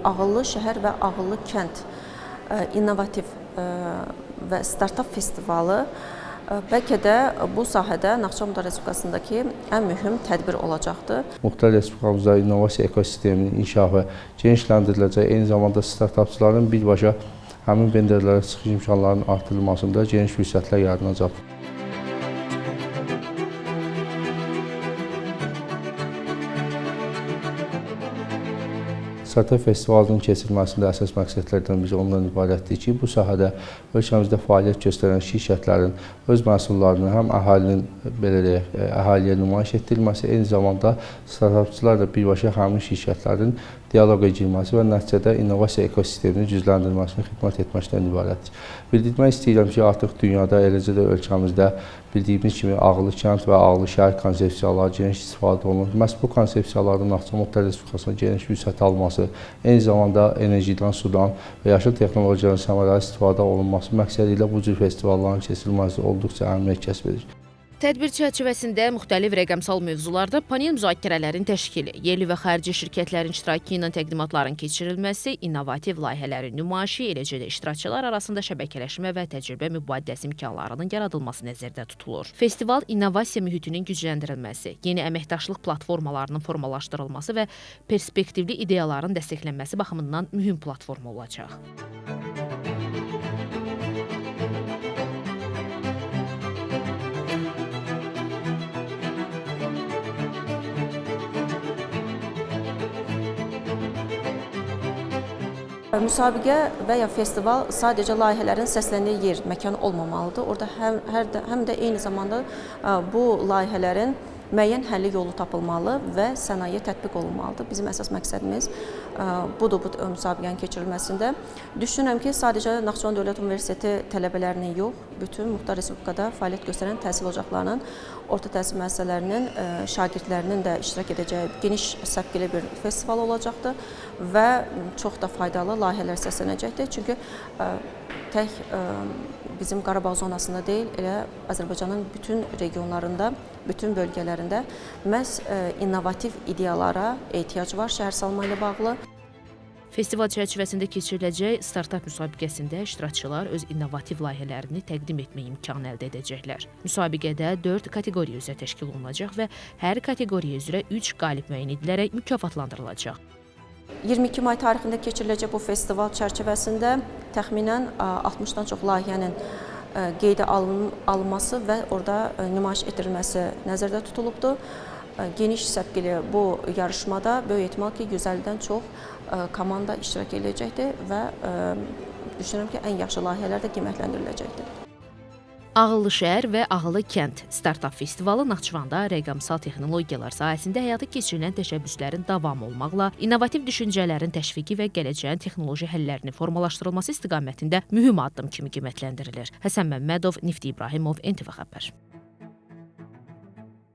Ağıllı şəhər və Ağıllı kənd innovativ və startap festivalı bəlkə də bu sahədə Naxçıvan Muxtar Respublikasındakı ən mühüm tədbir olacaqdır. Muxtar Respublikamızda innovasiya ekosisteminin inkişafı genişləndiriləcək, eyni zamanda startapçıların birbaşa həmin venderlərə çıxış imkanlarının artırılmasında geniş fürsətlər yaranacaq. Startap festivalının keçirilməsində əsas məqsədlərdən biri ondan ibarətdir ki, bu sahədə ölkəmizdə fəaliyyət göstərən şirkətlərin öz məhsullarını həm əhaliyə nümayiş etdirilməsi, eyni zamanda startapçılarla birbaşa həmin şirkətlərin dialoqa girməsi və nəticədə innovasiya ekosisteminin gücləndirilməsinə xidmət etməkdən ibarətdir. Bildirmək istəyirəm ki, artıq dünyada, eləcə də ölkəmizdə bildiyimiz kimi ağıllı kənd və ağıllı şəhər konsepsiyaları geniş istifadə olunur. Məhz bu konsepsiyaların Naxçıvan Muxtar Respublikasına geniş fürsət alması, eyni zamanda enerjidən, sudan və yaşıl texnologiyaların səmərəli istifadə olunması məqsədi ilə bu cür festivalların keçirilməsi olduqca əhəmiyyət kəsb edir. Tədbir çərçivəsində müxtəlif rəqəmsal mövzularda panel müzakirələrin təşkili, yerli və xarici şirkətlərin iştirakı ilə təqdimatların keçirilməsi, innovativ layihələrin nümayişi, eləcə də iştirakçılar arasında şəbəkələşmə və təcrübə mübadiləsi imkanlarının yaradılması nəzərdə tutulur. Festival innovasiya mühitinin gücləndirilməsi, yeni əməkdaşlıq platformalarının formalaşdırılması və perspektivli ideyaların dəstəklənməsi baxımından mühüm platforma olacaq. Müsabiqə və ya festival sadəcə layihələrin səsləndiyi yer, məkan olmamalıdır. Orada həm də eyni zamanda bu layihələrin müəyyən həlli yolu tapılmalı və sənayeyə tətbiq olunmalıdır. Bizim əsas məqsədimiz budur bu müsabiqənin keçirilməsində. Düşünürəm ki, sadəcə Naxçıvan Dövlət Universiteti tələbələrinin yox, bütün Muxtar Respublikada fəaliyyət göstərən təhsil ocaqlarının, orta təhsil müəssisələrinin, şagirdlərinin də iştirak edəcəyi geniş səpkili bir festival olacaqdır və çox da faydalı layihələr səslənəcəkdir. Çünki tək bizim Qarabağ zonasında deyil, elə Azərbaycanın bütün regionlarında, bütün bölgələrində məhz innovativ ideyalara ehtiyac var şəhər salma ilə bağlı. Festival çərçivəsində keçiriləcək startap müsabiqəsində iştirakçılar öz innovativ layihələrini təqdim etmə imkanı əldə edəcəklər. Müsabiqədə 4 kateqoriya üzrə təşkil olunacaq və hər kateqoriya üzrə 3 qalib müəyyən edilərək mükafatlandırılacaq. 22 may tarixində keçiriləcək bu festival çərçivəsində təxminən 60-dan çox layihənin qeydə alınması və orada nümayiş etdirilməsi nəzərdə tutulubdur. Geniş səpkili bu yarışmada böyük ehtimal ki, 150-dən çox komanda iştirak edəcəkdir və düşünürəm ki, ən yaxşı layihələr də qiymətləndiriləcəkdir. Ağıllı şəhər və Ağıllı kənd startap festivalı Naxçıvanda rəqəmsal texnologiyalar sahəsində həyata keçirilən təşəbbüslərin davamı olmaqla innovativ düşüncələrin təşviqi və gələcəyin texnoloji həllərini formalaşdırılması istiqamətində mühüm addım kimi qiymətləndirilir. Həsən Məmmədov, Nifti İbrahimov, NTV Xəbər.